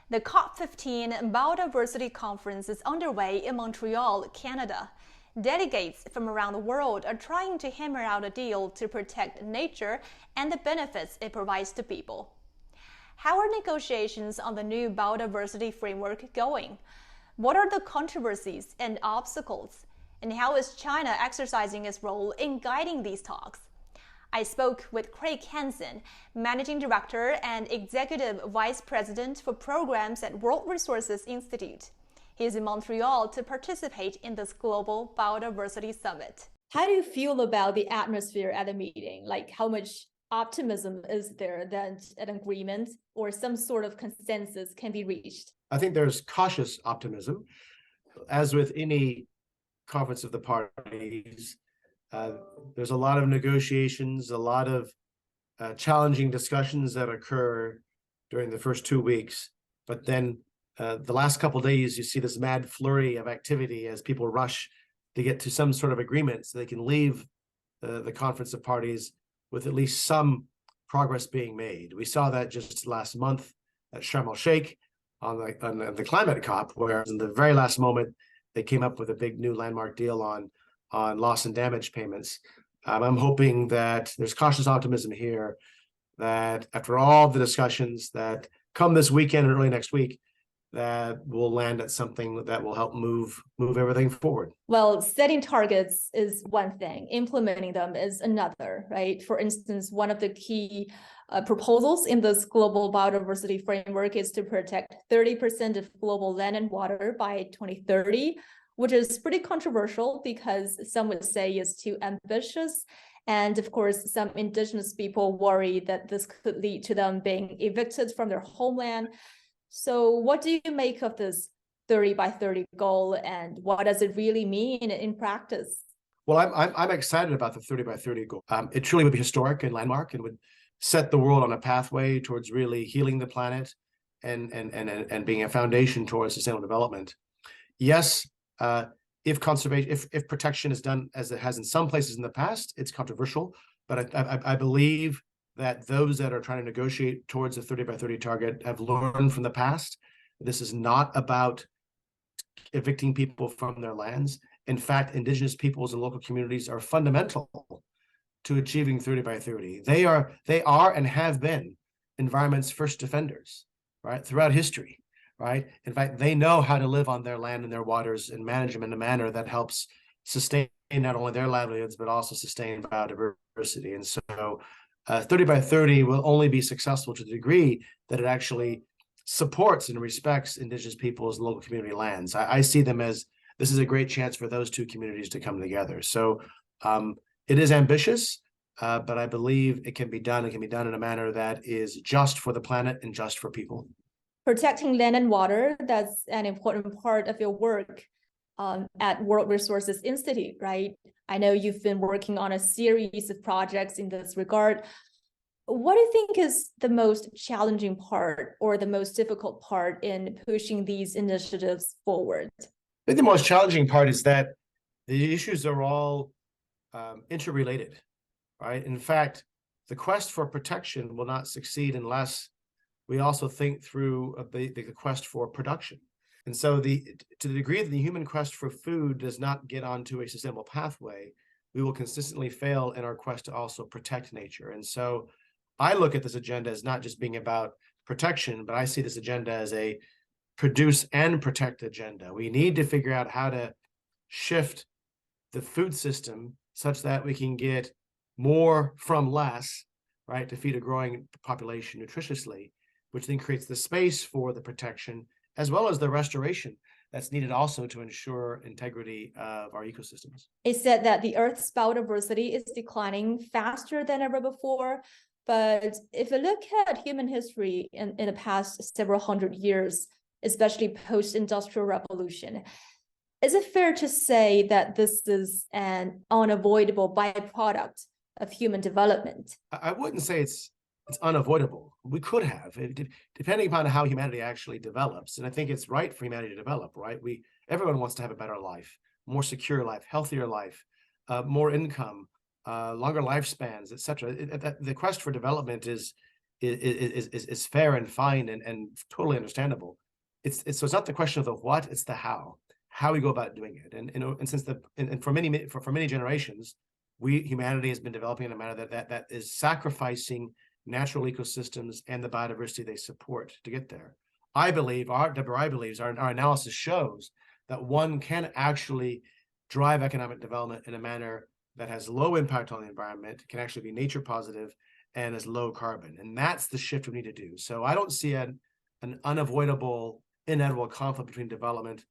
The COP15 Biodiversity Conference is underway in Montreal, Canada. Delegates from around the world are trying to hammer out a deal to protect nature and the benefits it provides to people. How are negotiations on the new biodiversity framework going? What are the controversies and obstacles? And how is China exercising its role in guiding these talks? I spoke with Craig Hanson, Managing Director and Executive Vice President for Programs at World Resources Institute. He is in Montreal to participate in this global biodiversity summit. How do you feel about the atmosphere at the meeting? Like, how much optimism is there that an agreement or some sort of consensus can be reached? I think there's cautious optimism. As with any conference of the parties, there's a lot of negotiations, a lot of challenging discussions that occur during the first 2 weeks. But then the last couple of days, you see this mad flurry of activity as people rush to get to some sort of agreement so they can leave the conference of parties with at least some progress being made. We saw that just last month at Sharm el-Sheikh on the climate COP, where in the very last moment, they came up with a big new landmark deal on loss and damage payments. I'm hoping that there's cautious optimism here that after all the discussions that come this weekend and early next week, that we'll land at something that will help move everything forward. Well, setting targets is one thing, implementing them is another, right? For instance, one of the key proposals in this global biodiversity framework is to protect 30% of global land and water by 2030, which is pretty controversial because some would say it's too ambitious. And of course, some indigenous people worry that this could lead to them being evicted from their homeland. So what do you make of this 30 by 30 goal, and what does it really mean in practice? Well, I'm excited about the 30 by 30 goal. It truly would be historic and landmark and would set the world on a pathway towards really healing the planet and being a foundation towards sustainable development. Yes, if protection is done as it has in some places in the past, it's controversial, but I believe that those that are trying to negotiate towards the 30 by 30 target have learned from the past. This is not about evicting people from their lands. In fact, indigenous peoples and local communities are fundamental to achieving 30 by 30. They are and have been environment's first defenders, right, throughout history, right? In fact, they know how to live on their land and their waters and manage them in a manner that helps sustain not only their livelihoods, but also sustain biodiversity. And so 30 by 30 will only be successful to the degree that it actually supports and respects indigenous peoples and local community lands. I see them as this is a great chance for those two communities to come together. So it is ambitious, but I believe it can be done. It can be done in a manner that is just for the planet and just for people. Protecting land and water, that's an important part of your work at World Resources Institute, right? I know you've been working on a series of projects in this regard. What do you think is the most challenging part or the most difficult part in pushing these initiatives forward? I think the most challenging part is that the issues are all interrelated, right? In fact, the quest for protection will not succeed unless we also think through the quest for production. And so to the degree that the human quest for food does not get onto a sustainable pathway, we will consistently fail in our quest to also protect nature. And so I look at this agenda as not just being about protection, but I see this agenda as a produce and protect agenda. We need to figure out how to shift the food system such that we can get more from less, right, to feed a growing population nutritiously, which then creates the space for the protection as well as the restoration that's needed also to ensure integrity of our ecosystems. It said that the Earth's biodiversity is declining faster than ever before. But if you look at human history in the past several hundred years, especially post-industrial revolution, is it fair to say that this is an unavoidable byproduct of human development? I wouldn't say it's unavoidable. We could have, depending upon how humanity actually develops. And I think it's right for humanity to develop, right? Everyone wants to have a better life, more secure life, healthier life, more income, longer lifespans, etc. The quest for development is is fair and fine and totally understandable. So it's not the question of the what, it's the how we go about doing it. And since for many generations, humanity has been developing in a manner that is sacrificing natural ecosystems and the biodiversity they support to get there. I believe our analysis shows that one can actually drive economic development in a manner that has low impact on the environment, can actually be nature positive, and is low carbon. And that's the shift we need to do. So I don't see an unavoidable, inevitable conflict between development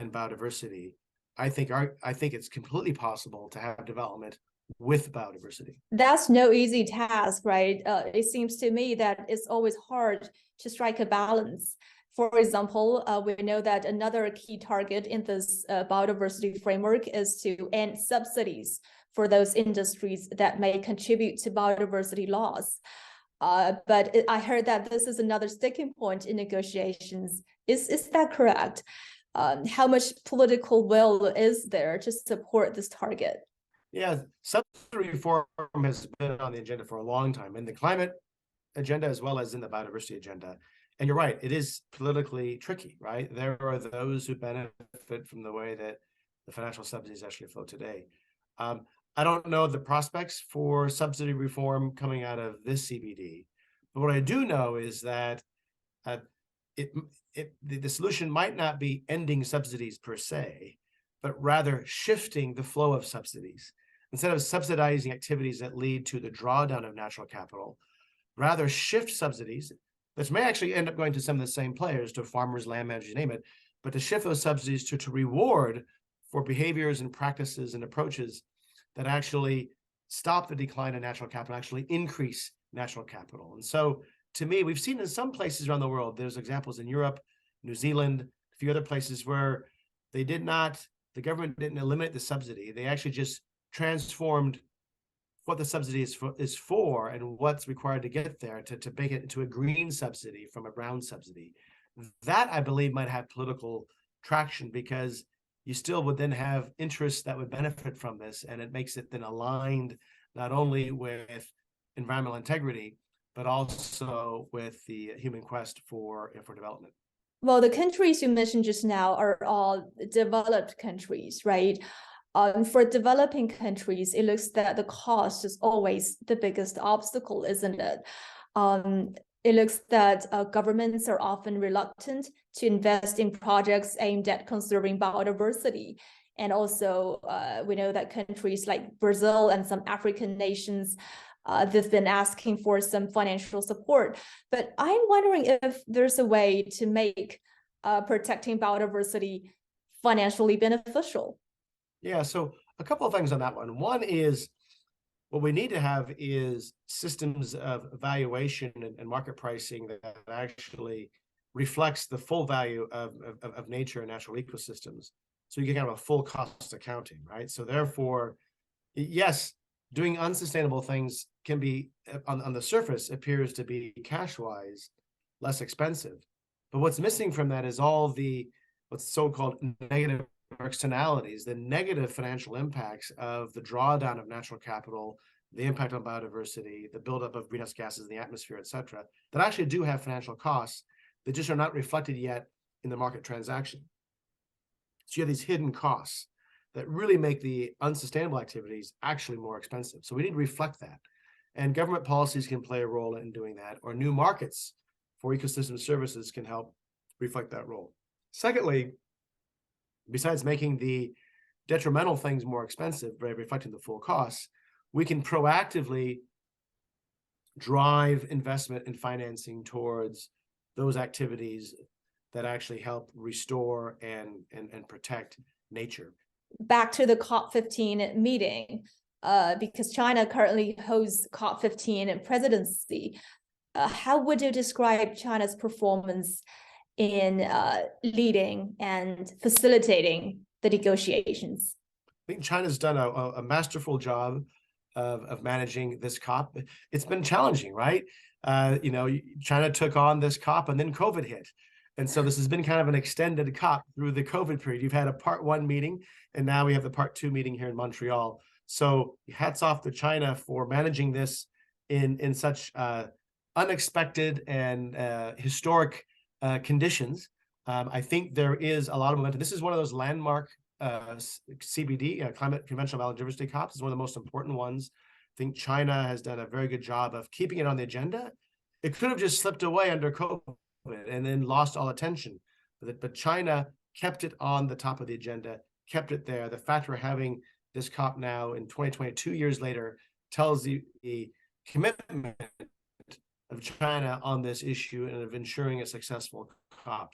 and biodiversity. I think it's completely possible to have development with biodiversity. That's no easy task, right? It seems to me that it's always hard to strike a balance. For example, we know that another key target in this biodiversity framework is to end subsidies for those industries that may contribute to biodiversity loss. But I heard that this is another sticking point in negotiations. Is that correct? How much political will is there to support this target? Yeah, subsidy reform has been on the agenda for a long time, in the climate agenda as well as in the biodiversity agenda. And you're right, it is politically tricky, right? There are those who benefit from the way that the financial subsidies actually flow today. I don't know the prospects for subsidy reform coming out of this CBD, but what I do know is that the solution might not be ending subsidies per se, but rather shifting the flow of subsidies. Instead of subsidizing activities that lead to the drawdown of natural capital, rather shift subsidies, which may actually end up going to some of the same players, to farmers, land managers, you name it, but to shift those subsidies to reward for behaviors and practices and approaches that actually stop the decline in natural capital, actually increase natural capital. And so, to me, we've seen in some places around the world, there's examples in Europe, New Zealand, a few other places where the government didn't eliminate the subsidy. They actually just transformed what the subsidy is for and what's required to get there to make it into a green subsidy from a brown subsidy. That, I believe, might have political traction, because you still would then have interests that would benefit from this, and it makes it then aligned not only with environmental integrity, but also with the human quest for development. Well, the countries you mentioned just now are all developed countries, right? For developing countries, it looks that the cost is always the biggest obstacle, isn't it? It looks that governments are often reluctant to invest in projects aimed at conserving biodiversity. And also, we know that countries like Brazil and some African nations, they've been asking for some financial support. But I'm wondering if there's a way to make protecting biodiversity financially beneficial. Yeah, so a couple of things on that one. One is, what we need to have is systems of evaluation and market pricing that actually reflects the full value of nature and natural ecosystems. So you get kind of a full cost accounting, right? So therefore, yes, doing unsustainable things can be, on the surface, appears to be cash-wise less expensive. But what's missing from that is all the what's so-called negative externalities, the negative financial impacts of the drawdown of natural capital, the impact on biodiversity, the buildup of greenhouse gases in the atmosphere, et cetera, that actually do have financial costs that just are not reflected yet in the market transaction. So you have these hidden costs that really make the unsustainable activities actually more expensive. So we need to reflect that. And government policies can play a role in doing that, or new markets for ecosystem services can help reflect that role. Secondly, besides making the detrimental things more expensive by reflecting the full costs, we can proactively drive investment and financing towards those activities that actually help restore and protect nature. Back to the COP15 meeting, because China currently hosts COP15 presidency. How would you describe China's performance in leading and facilitating the negotiations? I think China's done a masterful job of managing this COP. It's been challenging, right? China took on this COP and then COVID hit. And so this has been kind of an extended COP through the COVID period. You've had a part 1 meeting, and now we have the part 2 meeting here in Montreal. So hats off to China for managing this in such unexpected and historic conditions. I think there is a lot of momentum. This is one of those landmark CBD, Climate Conventional Biodiversity COPs. It's one of the most important ones. I think China has done a very good job of keeping it on the agenda. It could have just slipped away under COVID and then lost all attention. But China kept it on the top of the agenda, kept it there. The fact we're having this COP now in 2022 years later tells the commitment of China on this issue and of ensuring a successful COP.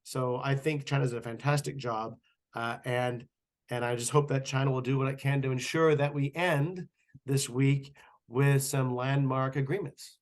So I think China does a fantastic job, and I just hope that China will do what it can to ensure that we end this week with some landmark agreements.